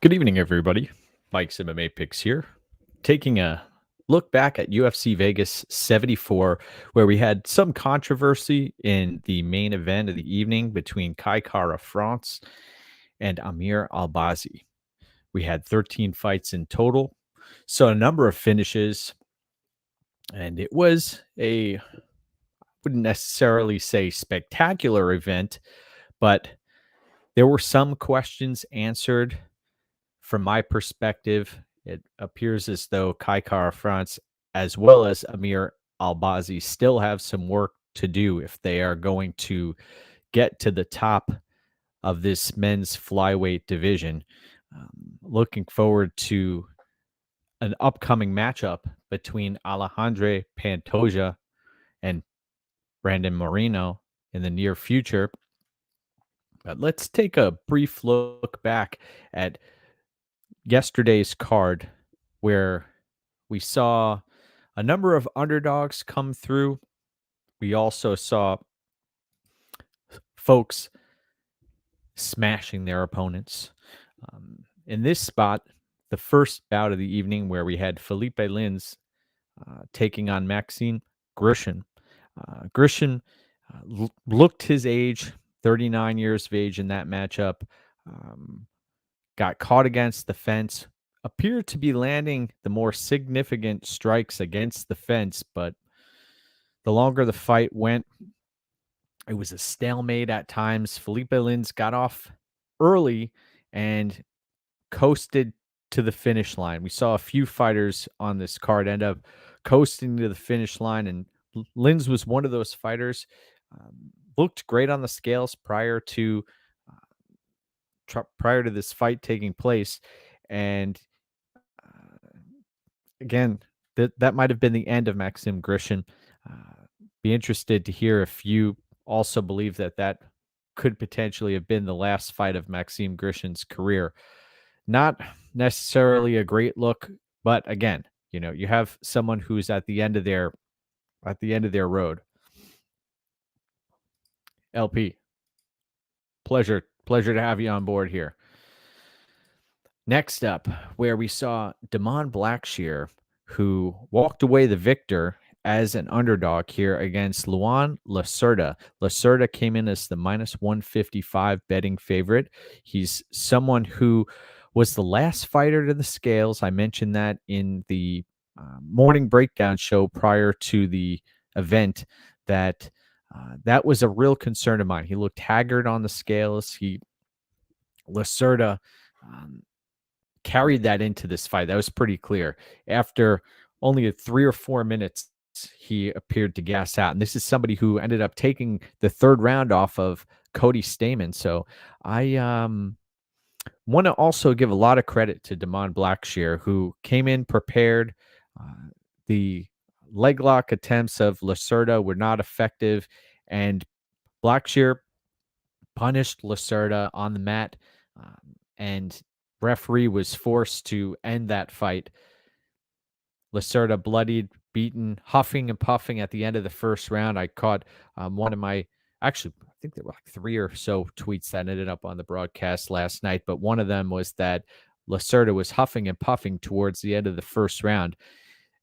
Good evening, everybody. Mike's MMA Picks here, taking a look back at UFC Vegas 74, where we had some controversy in the main event of the evening between Kai Kara France and Amir Albazi. We had 13 fights in total, so a number of finishes, and it was a, I wouldn't necessarily say spectacular event, but there were some questions answered. From my perspective, it appears as though Kai Kara France, as well as Amir Albazi, still have some work to do if they are going to get to the top of this men's flyweight division. Looking forward to an upcoming matchup between Alejandro Pantoja and Brandon Moreno in the near future. But let's take a brief look back at yesterday's card, where we saw a number of underdogs come through. We also saw folks smashing their opponents. In this spot, the first bout of the evening, where we had Felipe Lins taking on Maxime Grishin. Grishin looked his age, 39 years of age in that matchup. Got caught against the fence, appeared to be landing the more significant strikes against the fence, but the longer the fight went, it was a stalemate at times. Felipe Lins got off early and coasted to the finish line. We saw a few fighters on this card end up coasting to the finish line, and Lins was one of those fighters. Looked great on the scales prior to this fight taking place, and again, that might have been the end of Maxime Grishin. Be interested to hear if you also believe that could potentially have been the last fight of Maxime Grishin's career. Not necessarily a great look, but again, you have someone who's at the end of their road. LP, pleasure to have you on board here. Next up, where we saw Damon Blackshear, who walked away the victor as an underdog here against Luan Lacerda. Lacerda came in as the -155 betting favorite. He's someone who was the last fighter to the scales. I mentioned that in the morning breakdown show prior to the event, that was a real concern of mine. He looked haggard on the scales. Lacerda carried that into this fight. That was pretty clear. After only 3 or 4 minutes, he appeared to gas out. And this is somebody who ended up taking the third round off of Cody Stamann. So I want to also give a lot of credit to Damon Blackshear, who came in prepared. The leg lock attempts of Lacerda were not effective, and Blackshear punished Lacerda on the mat, and referee was forced to end that fight. Lacerda bloodied, beaten, huffing and puffing at the end of the first round. I caught one of my, actually, I think there were like 3 or so tweets that ended up on the broadcast last night, but one of them was that Lacerda was huffing and puffing towards the end of the first round.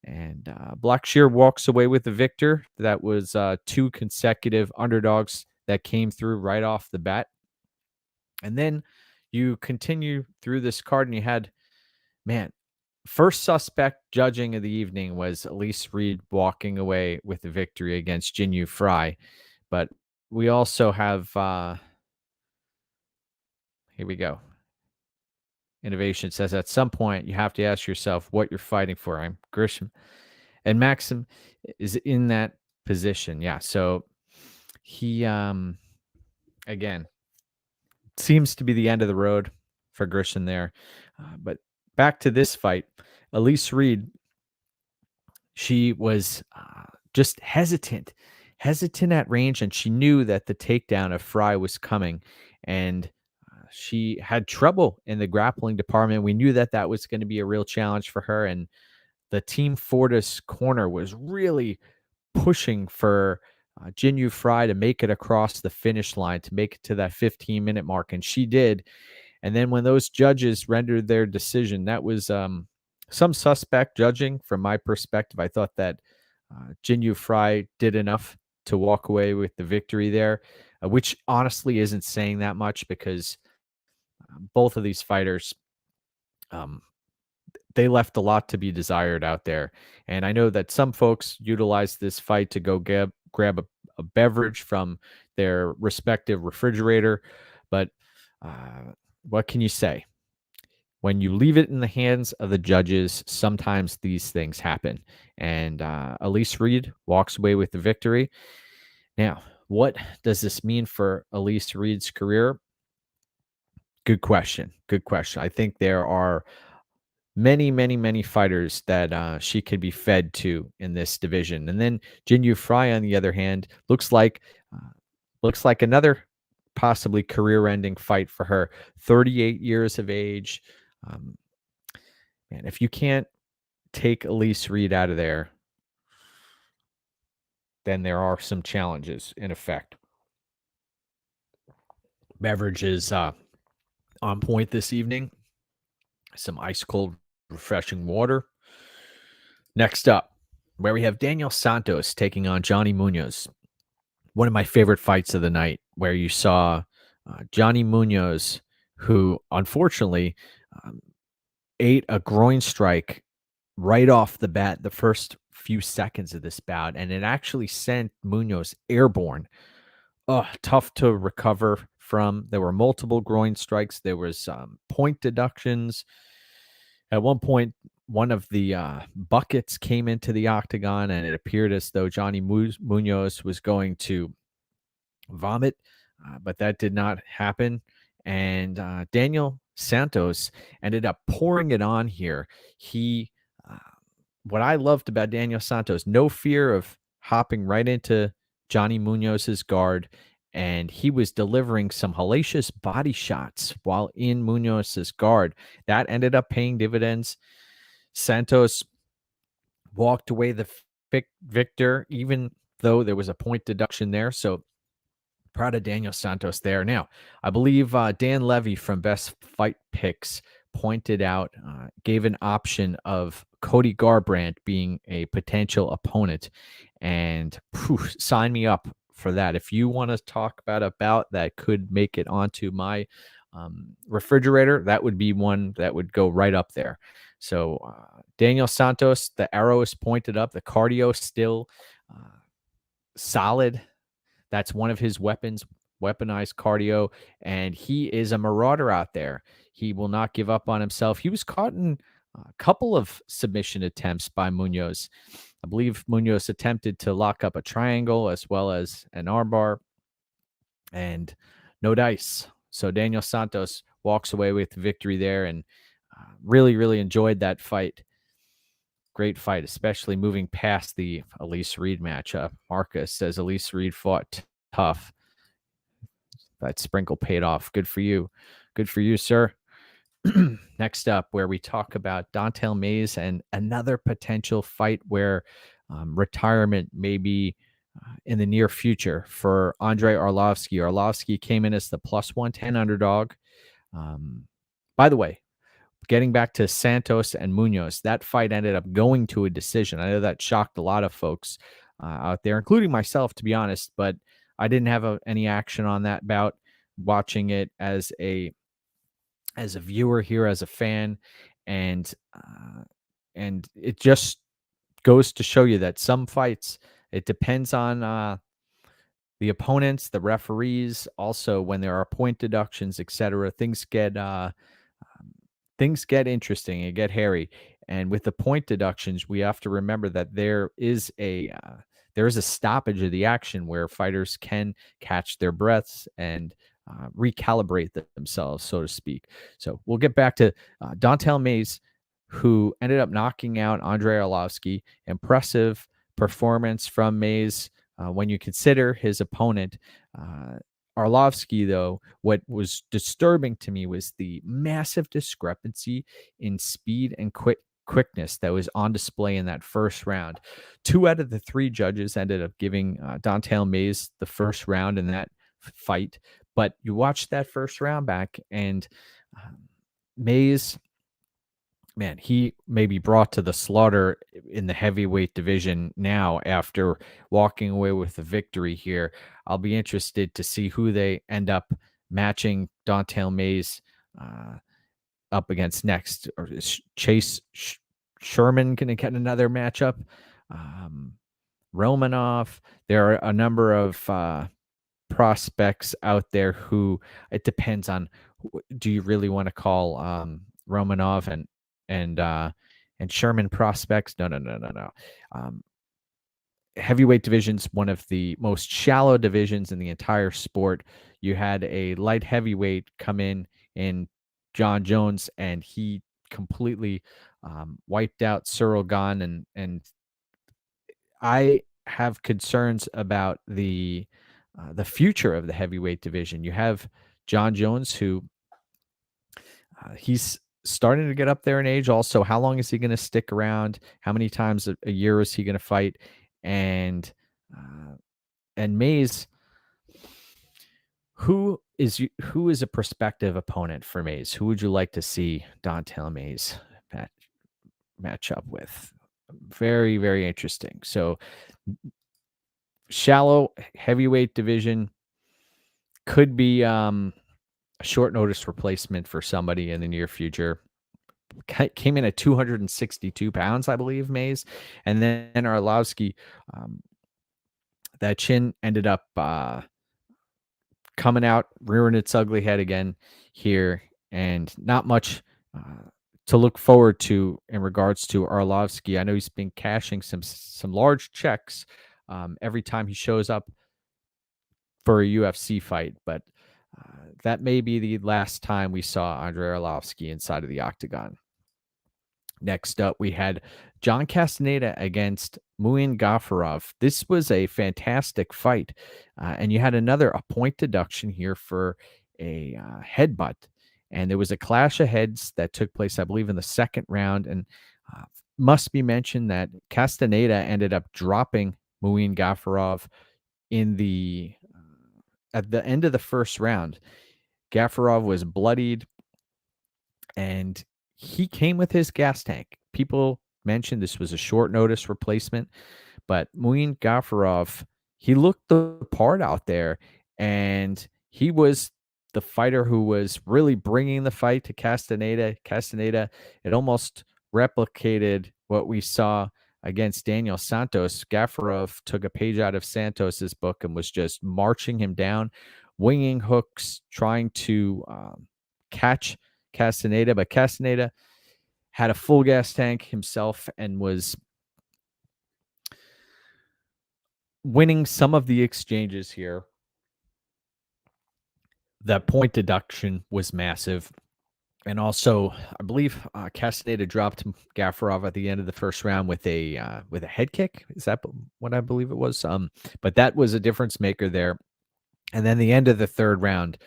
And Blackshear walks away with the victor. That was 2 consecutive underdogs that came through right off the bat. And then you continue through this card, and you had, first suspect judging of the evening was Elise Reed walking away with the victory against Jinyu Fry. But we also have, here we go. Innovation says at some point you have to ask yourself what you're fighting for. I'm Grisham. And Maxim is in that position. Yeah. So he, again, seems to be the end of the road for Grisham there. But back to this fight, Elise Reed, she was just hesitant at range, and she knew that the takedown of Fry was coming, and she had trouble in the grappling department. We knew that was going to be a real challenge for her, and the Team Fortis corner was really pushing for Jinyu Fry to make it across the finish line, to make it to that 15-minute mark, and she did. And then when those judges rendered their decision, that was some suspect judging from my perspective. I thought that Jinyu Fry did enough to walk away with the victory there, which honestly isn't saying that much because both of these fighters, um, they left a lot to be desired out there. And I know that some folks utilize this fight to go grab a beverage from their respective refrigerator. But what can you say? When you leave it in the hands of the judges, sometimes these things happen. And Elise Reed walks away with the victory. Now, what does this mean for Elise Reed's career? Good question. Good question. I think there are many, many, many fighters that she could be fed to in this division. And then Jinyu Fry, on the other hand, uh, looks like another possibly career-ending fight for her. 38 years of age. Um, Man, if you can't take Elise Reed out of there, then there are some challenges in effect. Beverage is on point this evening. Some ice cold, refreshing water. Next up, where we have Daniel Santos taking on Johnny Munoz. One of my favorite fights of the night, where you saw Johnny Munoz, who unfortunately um, ate a groin strike right off the bat, the first few seconds of this bout, and it actually sent Munoz airborne. Oh, tough to recover from. There were multiple groin strikes. There was point deductions. At one point, one of the buckets came into the octagon, and it appeared as though Johnny Munoz was going to vomit, but that did not happen. And Daniel Santos ended up pouring it on here. He, uh, what I loved about Daniel Santos, no fear of hopping right into Johnny Munoz's guard, and he was delivering some hellacious body shots while in Munoz's guard. That ended up paying dividends. Santos walked away the victor, even though there was a point deduction there. So proud of Daniel Santos there. Now, I believe Dan Levy from Best Fight Picks pointed out, gave an option of Cody Garbrandt being a potential opponent. And sign me up for that. If you want to talk about a bout that could make it onto my refrigerator, that would be one that would go right up there. So Daniel Santos, the arrow is pointed up. The cardio still solid. That's one of his weapons, weaponized cardio, and he is a marauder out there. He will not give up on himself. He was caught in a couple of submission attempts by Munoz. I believe Munoz attempted to lock up a triangle as well as an armbar, and no dice. So Daniel Santos walks away with victory there, and really, really enjoyed that fight. Great fight, especially moving past the Elise Reed matchup. Marcus says Elise Reed fought tough. That sprinkle paid off. Good for you. Good for you, sir. Next up, where we talk about Don'Tale Mayes and another potential fight where retirement may be in the near future for Andrei Arlovsky. Arlovsky came in as the plus 110 underdog. By the way, getting back to Santos and Munoz, that fight ended up going to a decision. I know that shocked a lot of folks out there, including myself, to be honest, but I didn't have any action on that bout, watching it as a viewer here, as a fan, and it just goes to show you that some fights, it depends on the opponents, the referees, also when there are point deductions, etc. Things get interesting and get hairy. And with the point deductions, we have to remember that there is a stoppage of the action where fighters can catch their breaths and recalibrate themselves, so to speak. So we'll get back to Don'Tale Mayes, who ended up knocking out Andrei Arlovsky. Impressive performance from Mayes when you consider his opponent. Arlovsky, though, what was disturbing to me was the massive discrepancy in speed and quickness that was on display in that first round. 2 out of the 3 judges ended up giving Don'Tale Mayes the first round in that fight. But you watch that first round back, and um, Mays, man, he may be brought to the slaughter in the heavyweight division now after walking away with a victory here. I'll be interested to see who they end up matching Don'Tale Mays uh, up against next. Or is Sherman going to get another matchup? Um, Romanov. There are a number of prospects out there who it depends on. Do you really want to call Romanov and uh, and Sherman prospects? No, no, no, no, no. Um, Heavyweight division's one of the most shallow divisions in the entire sport. You had a light heavyweight come in John Jones, and he completely wiped out Cyril Gahn, and I have concerns about the future of the heavyweight division. You have John Jones, who he's starting to get up there in age. Also, how long is he going to stick around? How many times a year is he going to fight? And uh, and Mays, who is a prospective opponent for Mays? Who would you like to see Don'Tale Mays match up with? Very, very interesting. So shallow heavyweight division could be a short notice replacement for somebody in the near future. Came in at 262 pounds, I believe, Mays. And then Arlovsky, um, that chin ended up coming out, rearing its ugly head again here, and not much to look forward to in regards to Arlovsky. I know he's been cashing some large checks every time he shows up for a UFC fight, but that may be the last time we saw Andrei Arlovsky inside of the octagon. Next up, we had John Castaneda against Muin Gafurov. This was a fantastic fight, and you had a point deduction here for a headbutt, and there was a clash of heads that took place, I believe, in the second round. And must be mentioned that Castaneda ended up dropping Muin Gafurov in the at the end of the first round. Gafurov was bloodied, and he came with his gas tank. People mentioned this was a short notice replacement, but Muin Gafurov, he looked the part out there, and he was the fighter who was really bringing the fight to Castaneda. Castaneda, it almost replicated what we saw against Daniel Santos. Gafurov took a page out of Santos's book and was just marching him down, winging hooks, trying to catch Castaneda, but Castaneda had a full gas tank himself and was winning some of the exchanges here. That point deduction was massive. And also, I believe Castaneda dropped Gafurov at the end of the first round with a head kick. Is that what I believe it was? But that was a difference maker there. And then the end of the third round,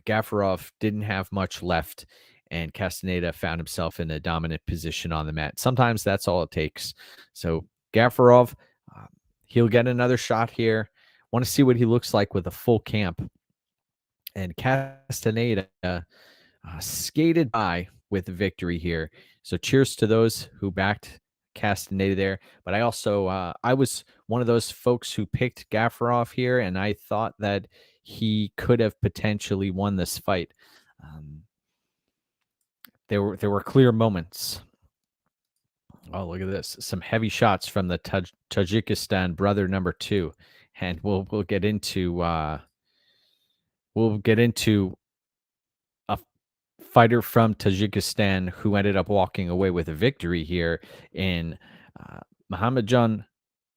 Gafurov didn't have much left, and Castaneda found himself in a dominant position on the mat. Sometimes that's all it takes. So Gafurov, he'll get another shot here. Want to see what he looks like with a full camp. And Castaneda skated by with the victory here. So cheers to those who backed Castaneda there. But I also, I was one of those folks who picked Gafurov here, and I thought that he could have potentially won this fight. There were clear moments. Oh, look at this! Some heavy shots from the Tajikistan brother number 2, and we'll get into a fighter from Tajikistan who ended up walking away with a victory here in Muhammadjan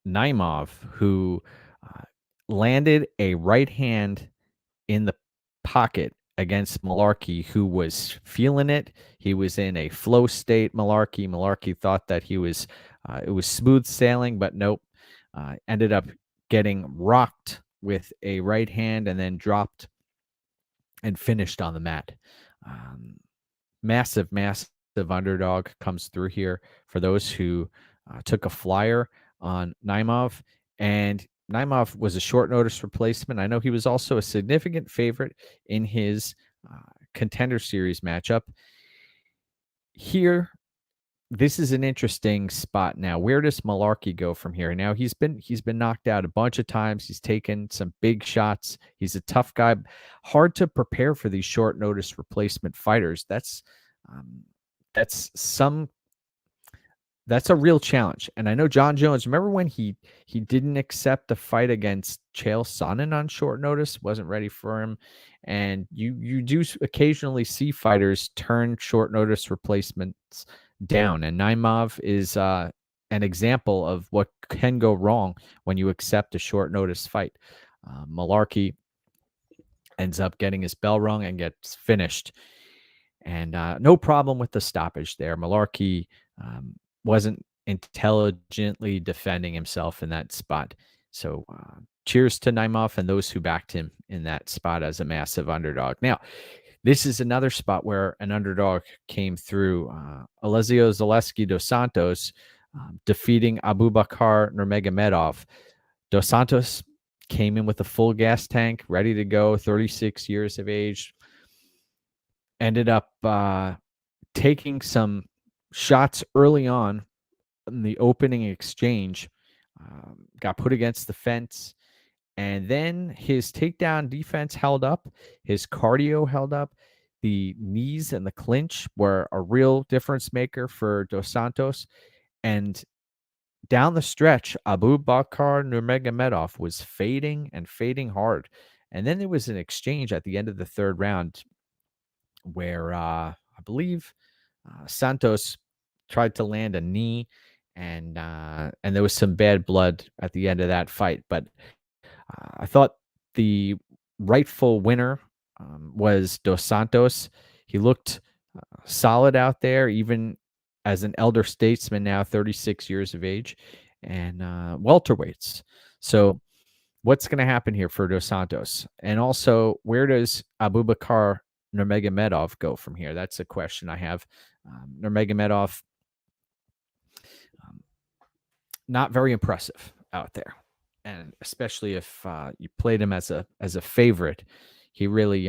Naimov, who landed a right hand in the pocket against Malarkey, who was feeling it. He was in a flow state. Malarkey thought that he was it was smooth sailing, but nope. Ended up getting rocked with a right hand and then dropped and finished on the mat. Massive underdog comes through here for those who took a flyer on Naimov. And Naimov was a short notice replacement. I know he was also a significant favorite in his Contender Series matchup. Here, this is an interesting spot now. Where does Malarkey go from here? Now he's been knocked out a bunch of times. He's taken some big shots. He's a tough guy. Hard to prepare for these short notice replacement fighters. Um, some that's a real challenge. And I know John Jones, remember when he didn't accept a fight against Chael Sonnen on short notice, wasn't ready for him. And you do occasionally see fighters turn short notice replacements down. And Naimov is an example of what can go wrong when you accept a short notice fight. Malarkey ends up getting his bell rung and gets finished. And no problem with the stoppage there. Malarkey wasn't intelligently defending himself in that spot. So cheers to Naimov and those who backed him in that spot as a massive underdog. Now, this is another spot where an underdog came through. Alessio Zaleski dos Santos defeating Abubakar Nurmagomedov. Dos Santos came in with a full gas tank, ready to go, 36 years of age. Ended up taking some shots early on in the opening exchange, got put against the fence, and then his takedown defense held up, his cardio held up, the knees and the clinch were a real difference maker for Dos Santos, and down the stretch, Abubakar Nurmagomedov was fading and fading hard, and then there was an exchange at the end of the third round where I believe Santos tried to land a knee, and there was some bad blood at the end of that fight. But I thought the rightful winner was Dos Santos. He looked solid out there, even as an elder statesman now, 36 years of age, and welterweights. So what's going to happen here for Dos Santos? And also, where does Abubakar Nurmagomedov go from here? That's a question I have. Nurmagomedov, not very impressive out there, and especially if you played him as a favorite, he really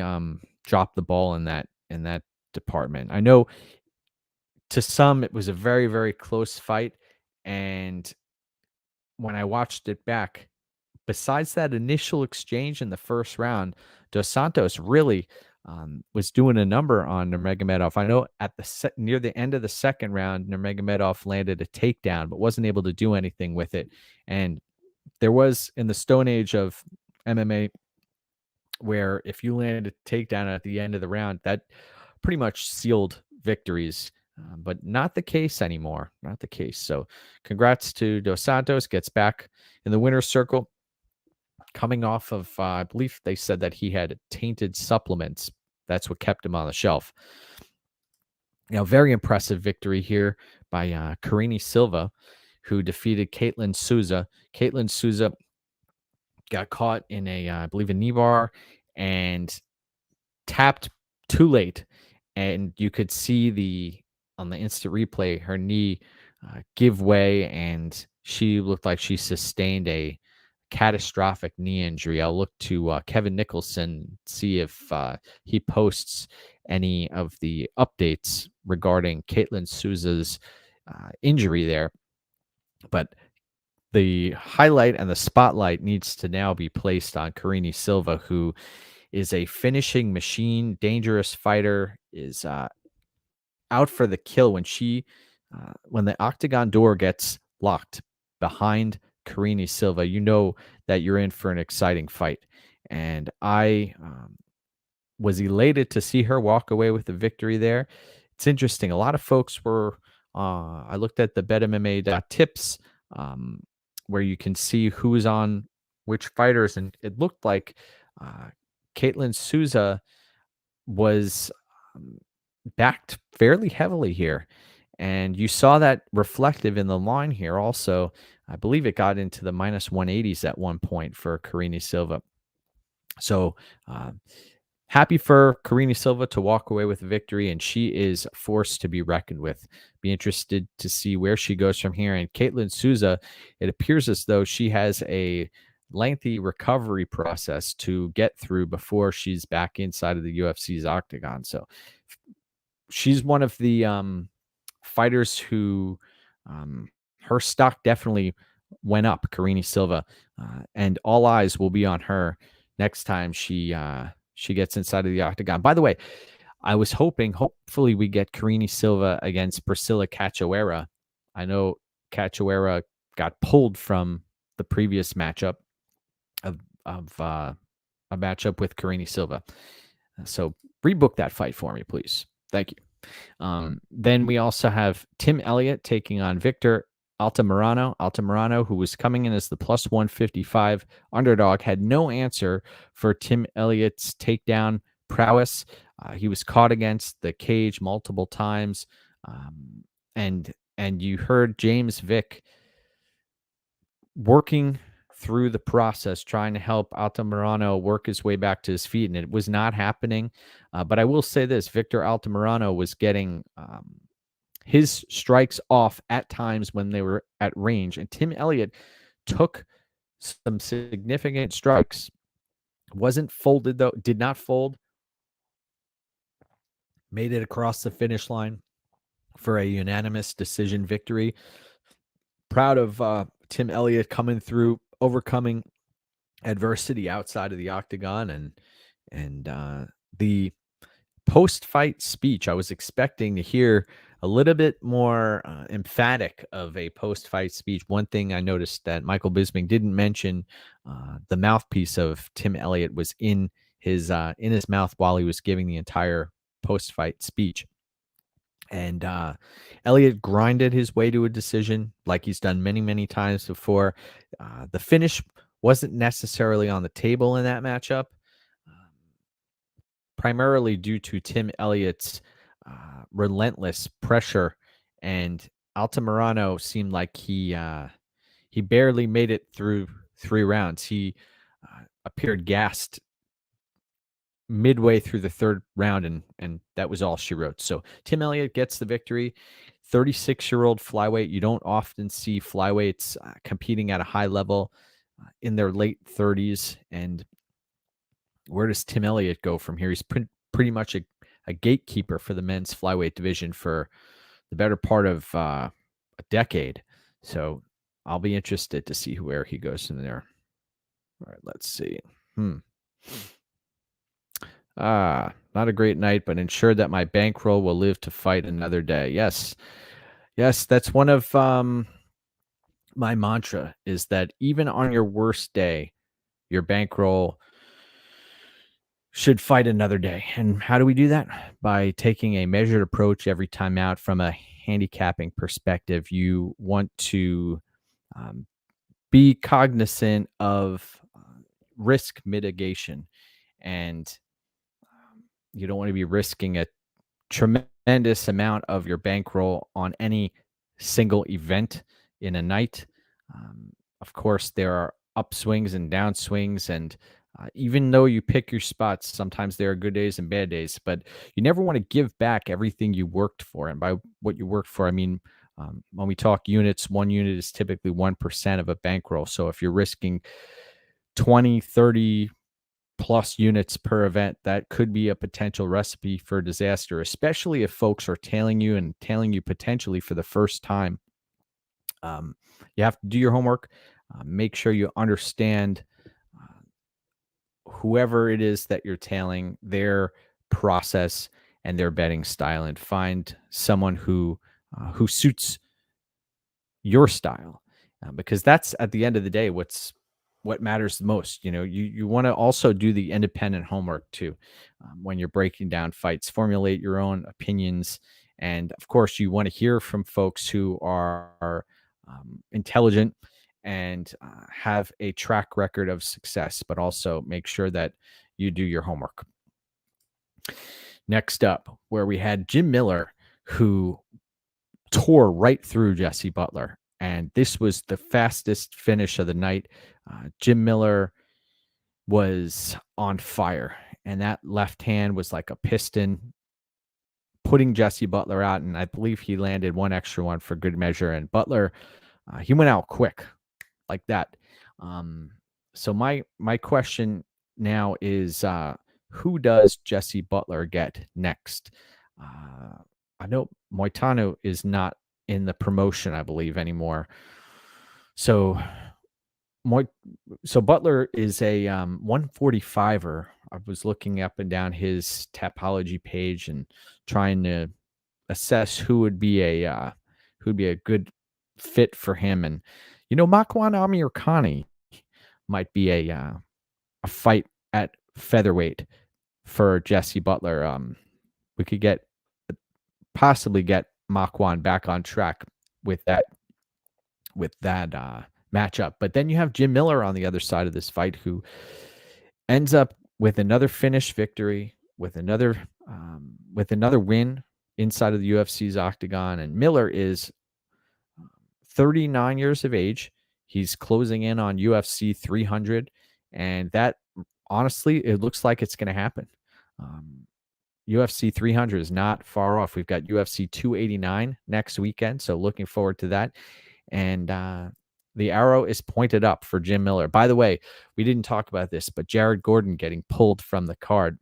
dropped the ball in that department. I know to some it was a very, very close fight, and when I watched it back, besides that initial exchange in the first round, Dos Santos really was doing a number on Nurmagomedov. I know at the near the end of the second round, Nurmagomedov landed a takedown, but wasn't able to do anything with it. And there was, in the stone age of MMA, where if you landed a takedown at the end of the round, that pretty much sealed victories. But not the case anymore. Not the case. So congrats to Dos Santos. Gets back in the winner's circle, coming off of, I believe they said that he had tainted supplements. That's what kept him on the shelf. Very impressive victory here by Karine Silva, who defeated Caitlin Souza. Caitlin Souza got caught in I believe, a knee bar and tapped too late. And you could see on the instant replay, her knee give way, and she looked like she sustained a catastrophic knee injury. I'll look to Kevin Nicholson, see if he posts any of the updates regarding Caitlin Souza's injury there. But the highlight and the spotlight needs to now be placed on Karine Silva, who is a finishing machine, dangerous fighter, is out for the kill when the octagon door gets locked behind Karine Silva. You know that you're in for an exciting fight. And I was elated to see her walk away with the victory there. It's interesting. A lot of folks were, I looked at the betmma.tips where you can see who's on which fighters, and it looked like Caitlin Souza was backed fairly heavily here. And you saw that reflective in the line here also. I believe it got into the minus 180s at one point for Karine Silva. So happy for Karine Silva to walk away with a victory, and she is a force to be reckoned with. Be interested to see where she goes from here. And Caitlin Souza, it appears as though she has a lengthy recovery process to get through before she's back inside of the UFC's octagon. So she's one of the fighters who um, her stock definitely went up, Karine Silva, and all eyes will be on her next time she gets inside of the octagon. By the way, I was hopefully we get Karine Silva against Priscilla Cachoeira. I know Cachoeira got pulled from the previous matchup of a matchup with Karine Silva. So rebook that fight for me, please. Thank you. Then we also have Tim Elliott taking on Victor Altamirano. Altamirano, who was coming in as the plus 155 underdog, had no answer for Tim Elliott's takedown prowess. He was caught against the cage multiple times. And you heard James Vick working through the process, trying to help Altamirano work his way back to his feet, and it was not happening. But I will say this, Victor Altamirano was getting his strikes off at times when they were at range, and Tim Elliott took some significant strikes. Wasn't folded, though, did not fold, made it across the finish line for a unanimous decision victory. Proud of Tim Elliott coming through, overcoming adversity outside of the octagon, and the post-fight speech. I was expecting to hear a little bit more emphatic of a post-fight speech. One thing I noticed that Michael Bisping didn't mention, the mouthpiece of Tim Elliott was in his mouth while he was giving the entire post-fight speech. And Elliott grinded his way to a decision like he's done many, many times before. The finish wasn't necessarily on the table in that matchup, primarily due to Tim Elliott's relentless pressure. And Altamirano seemed like he barely made it through 3 rounds. He appeared gassed midway through the 3rd round, and that was all she wrote. So Tim Elliott gets the victory. 36-year-old flyweight. You don't often see flyweights competing at a high level in their late 30s. And where does Tim Elliott go from here? He's pretty much a gatekeeper for the men's flyweight division for the better part of a decade. So I'll be interested to see where he goes from there. All right, let's see. Not a great night, but ensured that my bankroll will live to fight another day. Yes, that's one of my mantra, is that even on your worst day, your bankroll should fight another day. And how do we do that? By taking a measured approach every time out from a handicapping perspective. You want to be cognizant of risk mitigation, and you don't want to be risking a tremendous amount of your bankroll on any single event in a night. Of course, there are upswings and downswings, and even though you pick your spots, sometimes there are good days and bad days, but you never want to give back everything you worked for. And by what you worked for, I mean, when we talk units, 1 unit is typically 1% of a bankroll. So if you're risking 20, 30 plus units per event, that could be a potential recipe for disaster, especially if folks are tailing you potentially for the first time. You have to do your homework, make sure you understand whoever it is that you're tailing, their process and their betting style, and find someone who suits your style, because that's, at the end of the day, what matters the most. You want to also do the independent homework too, when you're breaking down fights. Formulate your own opinions, and of course, you want to hear from folks who are intelligent and have a track record of success, but also make sure that you do your homework. Next up, where we had Jim Miller, who tore right through Jesse Butler, and this was the fastest finish of the night. Jim Miller was on fire, and that left hand was like a piston, putting Jesse Butler out, and I believe he landed one extra one for good measure, and Butler, he went out quick like that. So my question now is, who does Jesse Butler get next? Uh, I know Moitano is not in the promotion, I believe, anymore. So Moi so Butler is a 145er. I was looking up and down his Tapology page and trying to assess who would be a good fit for him. And Makwan Amirkhani might be a fight at featherweight for Jesse Butler. We could possibly get Makwan back on track with that matchup. But then you have Jim Miller on the other side of this fight, who ends up with another finish victory, with another win inside of the UFC's octagon. And Miller is 39 years of age. He's closing in on UFC 300, and that honestly, it looks like it's going to happen. UFC 300 is not far off. We've got UFC 289 next weekend, so looking forward to that. And the arrow is pointed up for Jim Miller. By the way, we didn't talk about this, but Jared Gordon getting pulled from the card,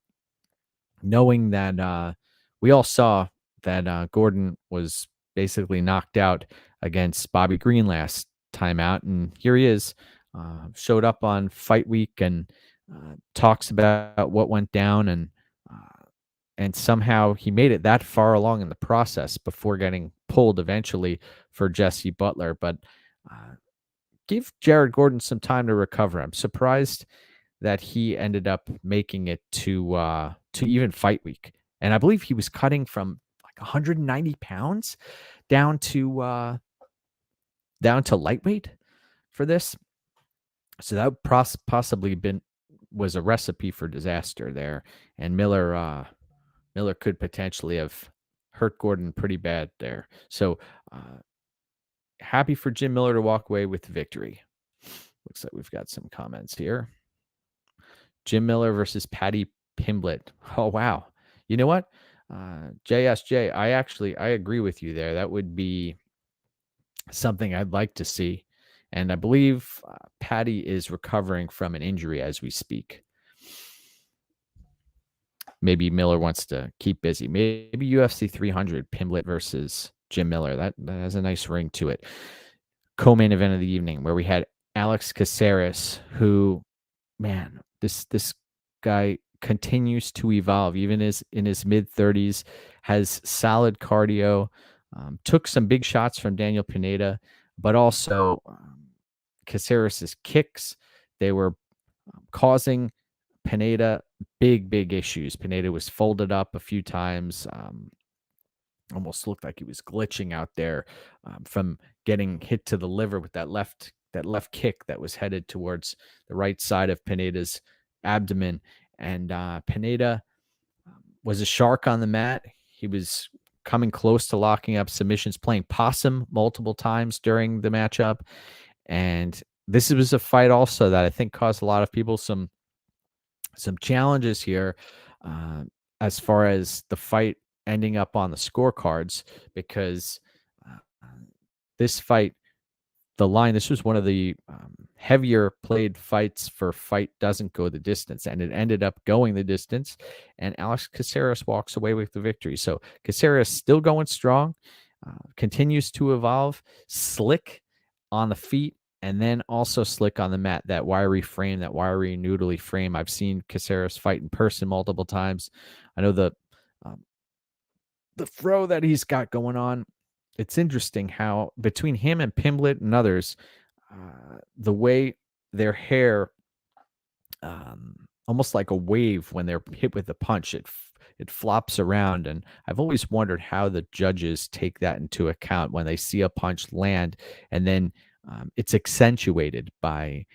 knowing that we all saw that Gordon was basically knocked out against Bobby Green last time out, and here he is, showed up on Fight Week and talks about what went down, and somehow he made it that far along in the process before getting pulled eventually for Jesse Butler. But give Jared Gordon some time to recover. I'm surprised that he ended up making it to even Fight Week, and I believe he was cutting from like 190 pounds down to lightweight for this. So that possibly was a recipe for disaster there, and Miller could potentially have hurt Gordon pretty bad there. So happy for Jim Miller to walk away with the victory. Looks like we've got some comments here. Jim Miller versus Paddy Pimblett. Oh, wow. You know what? JSJ, I agree with you there. That would be something I'd like to see. And I believe Paddy is recovering from an injury as we speak. Maybe Miller wants to keep busy. Maybe UFC 300, Pimblett versus Jim Miller. That has a nice ring to it. Co-main event of the evening, where we had Alex Caceres, who, man, this guy continues to evolve. Even in his mid-30s, has solid cardio. Took some big shots from Daniel Pineda, but also Caceres' kicks, they were causing Pineda big issues. Pineda was folded up a few times. Almost looked like he was glitching out there from getting hit to the liver with that left kick that was headed towards the right side of Pineda's abdomen. And Pineda was a shark on the mat. He was coming close to locking up submissions, playing possum multiple times during the matchup. And this was a fight also that I think caused a lot of people some challenges here, as far as the fight ending up on the scorecards, because this fight, this was one of the heavier played fights for Fight Doesn't Go the Distance, and it ended up going the distance, and Alex Caceres walks away with the victory. So Caceres still going strong, continues to evolve, slick on the feet, and then also slick on the mat. That wiry frame, that wiry noodly frame. I've seen Caceres fight in person multiple times. I know the throw that he's got going on. It's interesting how between him and Pimblett and others, the way their hair, almost like a wave when they're hit with a punch, it flops around. And I've always wondered how the judges take that into account when they see a punch land, and then it's accentuated by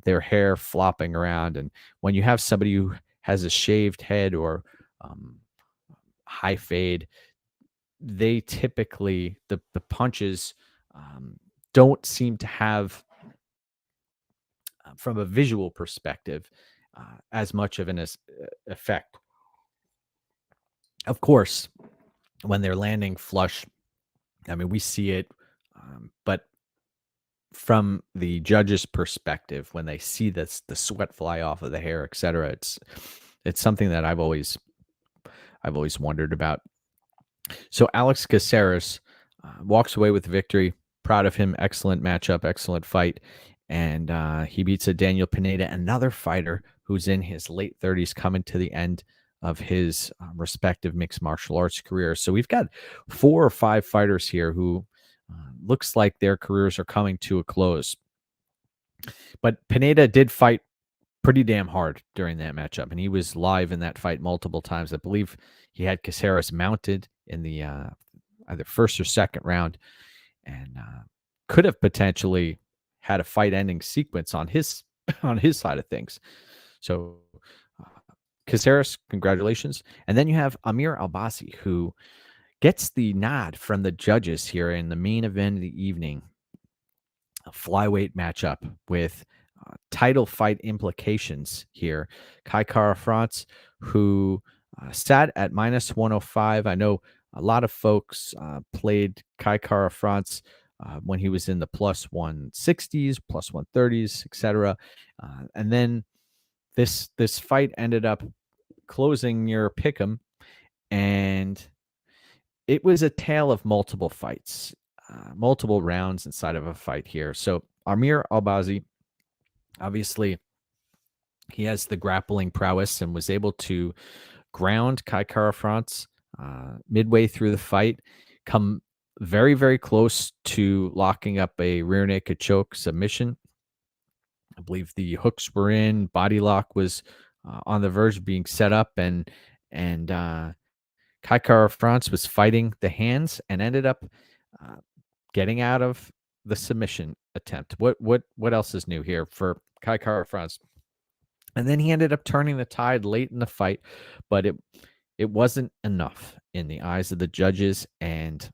their hair flopping around. And when you have somebody who has a shaved head or high fade, they typically, the punches don't seem to have, from a visual perspective, as much of an effect. Of course, when they're landing flush, I mean, we see it, but from the judge's perspective when they see this the sweat fly off of the hair, et cetera. It's something that I've always wondered about. So Alex Caceres walks away with the victory. Proud of him. Excellent matchup, excellent fight. And he beats a Daniel Pineda, another fighter who's in his late 30s, coming to the end of his respective mixed martial arts career. So we've got 4 or 5 fighters here who looks like their careers are coming to a close. But Pineda did fight pretty damn hard during that matchup, and he was live in that fight multiple times. I believe he had Caceres mounted in the either first or second round, and could have potentially had a fight-ending sequence on his on his side of things. So, uh, Caceres, congratulations, and then you have Amir Albazi, who gets the nod from the judges here in the main event of the evening, a flyweight matchup with title fight implications here. Kai Kara France, who sat at minus 105. I know a lot of folks played Kai Kara France when he was in the plus 160s, plus 130s, etc. And then this fight ended up closing near Pick'em, and it was a tale of multiple fights, multiple rounds inside of a fight here. So Amir Albazi, obviously, he has the grappling prowess and was able to ground Kai Kara France midway through the fight, come very, very close to locking up a rear naked choke submission. I believe the hooks were in, body lock was on the verge of being set up, and Kai Kara France was fighting the hands and ended up uh, getting out of the submission attempt. What else is new here for Kai Kara France? And then he ended up turning the tide late in the fight, but it wasn't enough in the eyes of the judges. And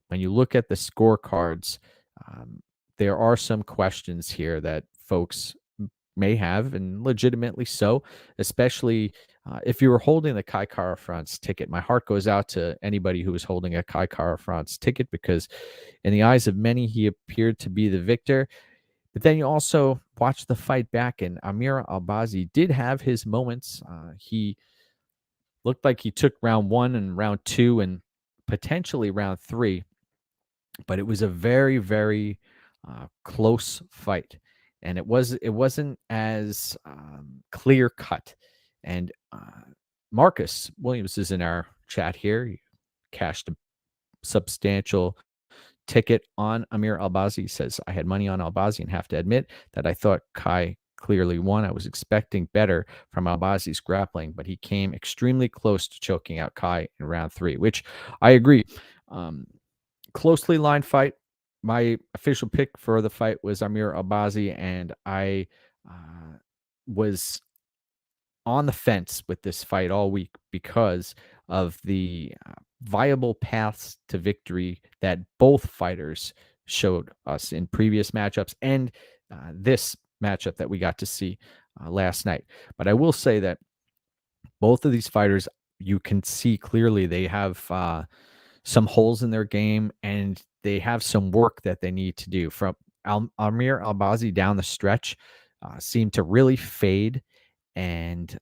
when you look at the scorecards, um, there are some questions here that folks may have, and legitimately so, especially if you were holding the Kai Kara France ticket. My heart goes out to anybody who was holding a Kai Kara France ticket, because in the eyes of many, he appeared to be the victor. But then you also watch the fight back, and Amir Albazi did have his moments. He looked like he took round 1 and round 2 and potentially round 3, but it was a very, very close fight, and it wasn't as clear cut. And Marcus Williams is in our chat here. He cashed a substantial ticket on Amir Albazi. He says, I had money on Albazi and have to admit that I thought Kai clearly won. I was expecting better from Albazi's grappling, but he came extremely close to choking out Kai in round 3, which I agree. Closely lined fight. My official pick for the fight was Amir Albazi, and I was on the fence with this fight all week because of the viable paths to victory that both fighters showed us in previous matchups, and this matchup that we got to see last night. But I will say that both of these fighters, you can see clearly they have some holes in their game, and they have some work that they need to do. From Amir Albazi down the stretch seemed to really fade, and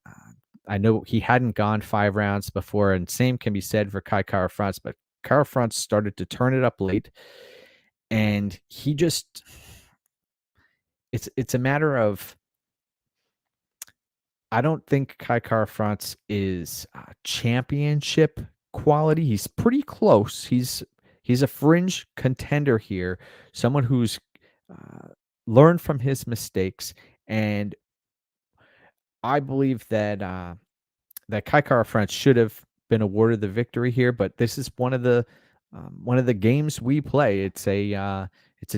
I know he hadn't gone 5 rounds before, and same can be said for Kai Kara France, but Kara France started to turn it up late, and he just it's a matter of, I don't think Kai Kara France is championship quality. He's pretty close. He's a fringe contender here, someone who's uh, learned from his mistakes, and I believe that Kai Kara France should have been awarded the victory here. But this is one of the games we play. It's a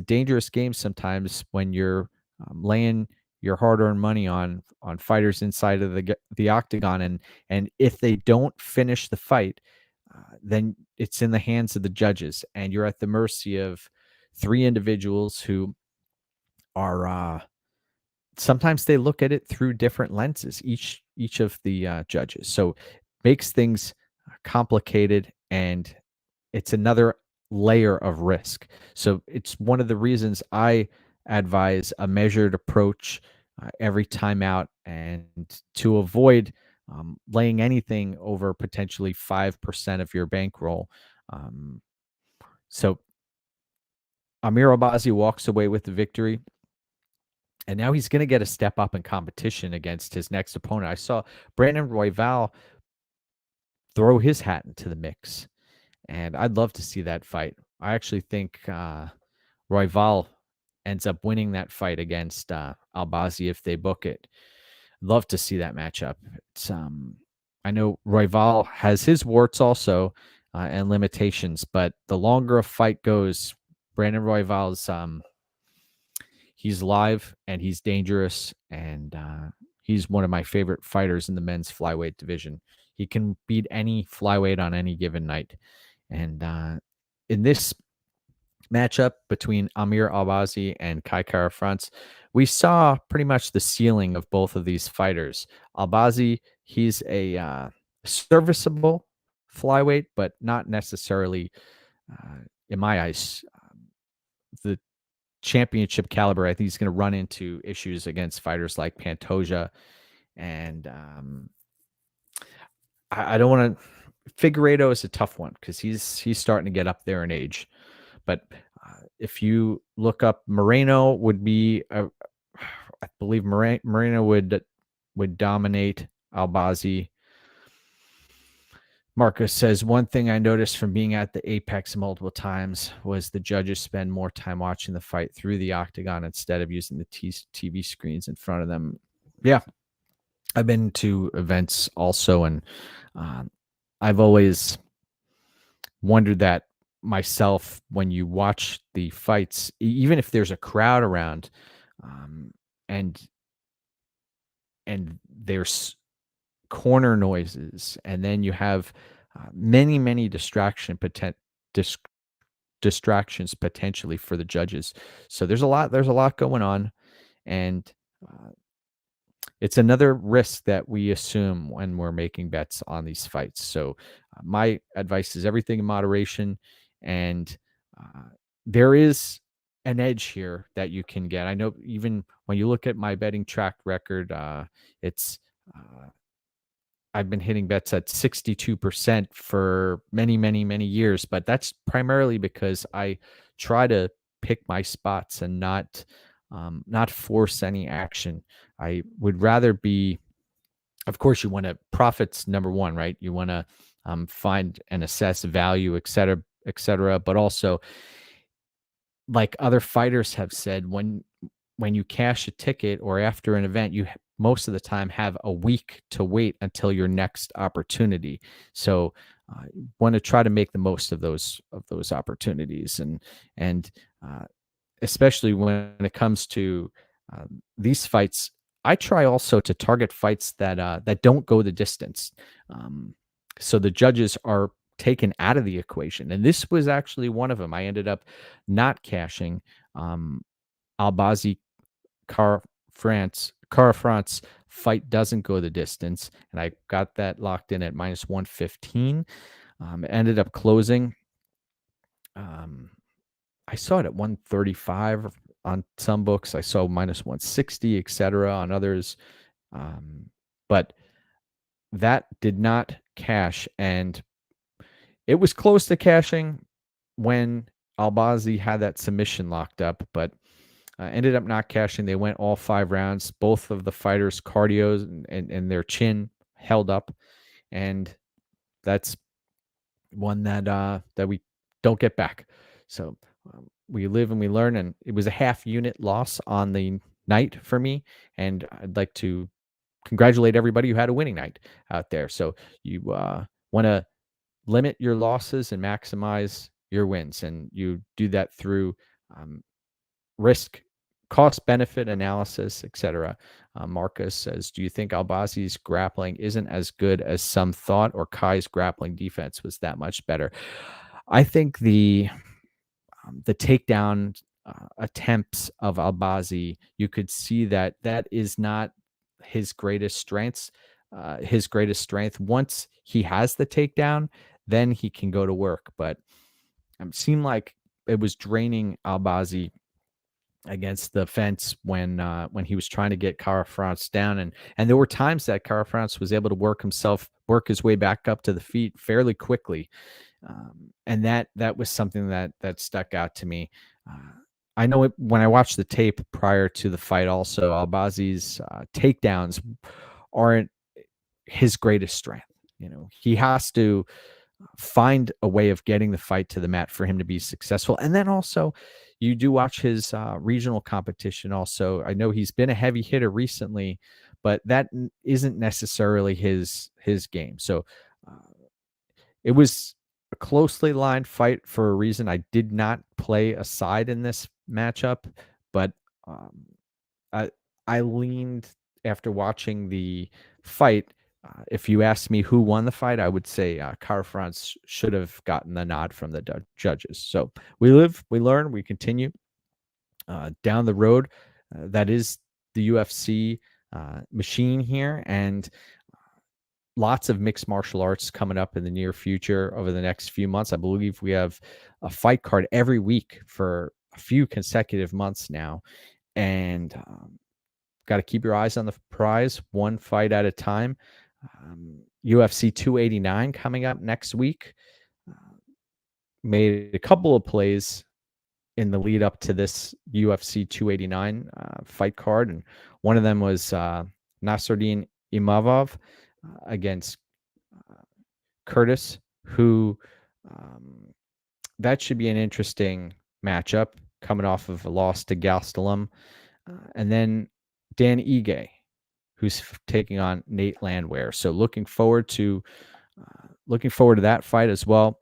dangerous game sometimes when you're laying your hard-earned money on fighters inside of the octagon, and if they don't finish the fight, then it's in the hands of the judges, and you're at the mercy of 3 individuals who are sometimes they look at it through different lenses, each of the judges. So makes things complicated, and it's another layer of risk. So it's one of the reasons I advise a measured approach every time out, and to avoid laying anything over potentially 5% of your bankroll. Um, so Amir Albazi walks away with the victory, and now he's going to get a step up in competition against his next opponent. I saw Brandon Royval throw his hat into the mix, and I'd love to see that fight. I actually think Royval ends up winning that fight against Albazi if they book it. Love to see that matchup. It's I know Royval has his warts also and limitations, but the longer a fight goes, Brandon Royval's he's live and he's dangerous, and he's one of my favorite fighters in the men's flyweight division. He can beat any flyweight on any given night, and in this matchup between Amir Albazi and Kai Kara France, we saw pretty much the ceiling of both of these fighters. Albazi, he's a serviceable flyweight, but not necessarily, in my eyes, the championship caliber. I think he's going to run into issues against fighters like Pantoja, and I don't want to. Figueredo is a tough one because he's starting to get up there in age. But if you look up, Moreno would be, I believe Moreno would dominate Albazi. Marcus says, one thing I noticed from being at the Apex multiple times was the judges spend more time watching the fight through the octagon instead of using the TV screens in front of them. Yeah, I've been to events also, and I've always wondered that myself. When you watch the fights, even if there's a crowd around, and there's corner noises, and then you have many distractions potentially for the judges. So there's a lot going on, and it's another risk that we assume when we're making bets on these fights. So my advice is everything in moderation, and there is an edge here that you can get. I know even when you look at my betting track record, it's I've been hitting bets at 62% for many years, but that's primarily because I try to pick my spots and not force any action. I would rather be, of course, you want to profits number one, right? You want to find and assess value, et cetera. But also, like other fighters have said, when you cash a ticket or after an event, you most of the time have a week to wait until your next opportunity. So want to try to make the most of those opportunities, and especially when it comes to these fights, I try also to target fights that don't go the distance. So the judges are taken out of the equation, and this was actually one of them. I ended up not cashing. Albazi Cara France fight doesn't go the distance, and I got that locked in at minus 115. It ended up closing. I saw it at 135 on some books. I saw minus 160, etc. on others. But that did not cash, and it was close to cashing when Albazi had that submission locked up, but ended up not cashing. They went all 5 rounds. Both of the fighters' cardios and their chin held up, and that's one that we don't get back. So we live and we learn, and it was a half unit loss on the night for me, and I'd like to congratulate everybody who had a winning night out there. So you want to limit your losses and maximize your wins, and you do that through risk, cost benefit analysis, etc. Marcus says, do you think Albazi's grappling isn't as good as some thought, or Kai's grappling defense was that much better? I think the takedown attempts of Albazi, you could see that is not his greatest strengths. His greatest strength, once he has the takedown, then he can go to work. But it seemed like it was draining Albazi against the fence when he was trying to get Kara France down, and there were times that Kara France was able to work his way back up to the feet fairly quickly, and that was something that stuck out to me. Uh, I know it when I watched the tape prior to the fight. Also, Albazi's takedowns aren't his greatest strength. He has to find a way of getting the fight to the mat for him to be successful. And then also, you do watch his regional competition. Also, I know he's been a heavy hitter recently, but that isn't necessarily his game. So uh, it was a closely lined fight for a reason. I did not play a side in this matchup, but um, I I leaned after watching the fight. If you asked me who won the fight, I would say Car France should have gotten the nod from the judges. So we live, we learn, we continue down the road. That is the UFC machine here, and lots of mixed martial arts coming up in the near future over the next few months. I believe we have a fight card every week for a few consecutive months now, and got to keep your eyes on the prize, one fight at a time. UFC 289 coming up next week. Made a couple of plays in the lead up to this UFC 289 fight card, and one of them was Nasruddin Imavov against Curtis, who that should be an interesting matchup coming off of a loss to Gastelum. And then Dan Ige, who's taking on Nate Landwehr. So looking forward to that fight as well.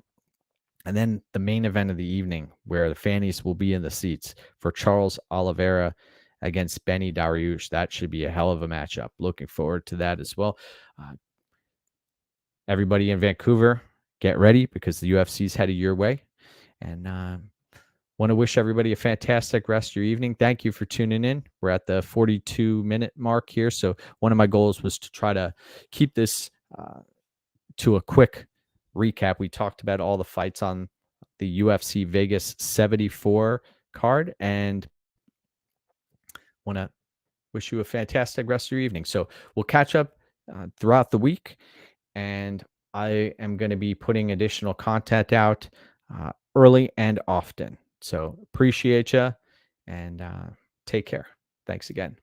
And then the main event of the evening, where the fannies will be in the seats for Charles Oliveira against Benny Dariush. That should be a hell of a matchup. Looking forward to that as well. Everybody in Vancouver, get ready because the UFC's headed your way. And want to wish everybody a fantastic rest of your evening. Thank you for tuning in. We're at the 42-minute mark here. So one of my goals was to try to keep this to a quick recap. We talked about all the fights on the UFC Vegas 74 card, and want to wish you a fantastic rest of your evening. So we'll catch up throughout the week, and I am going to be putting additional content out early and often. So appreciate you, and take care. Thanks again.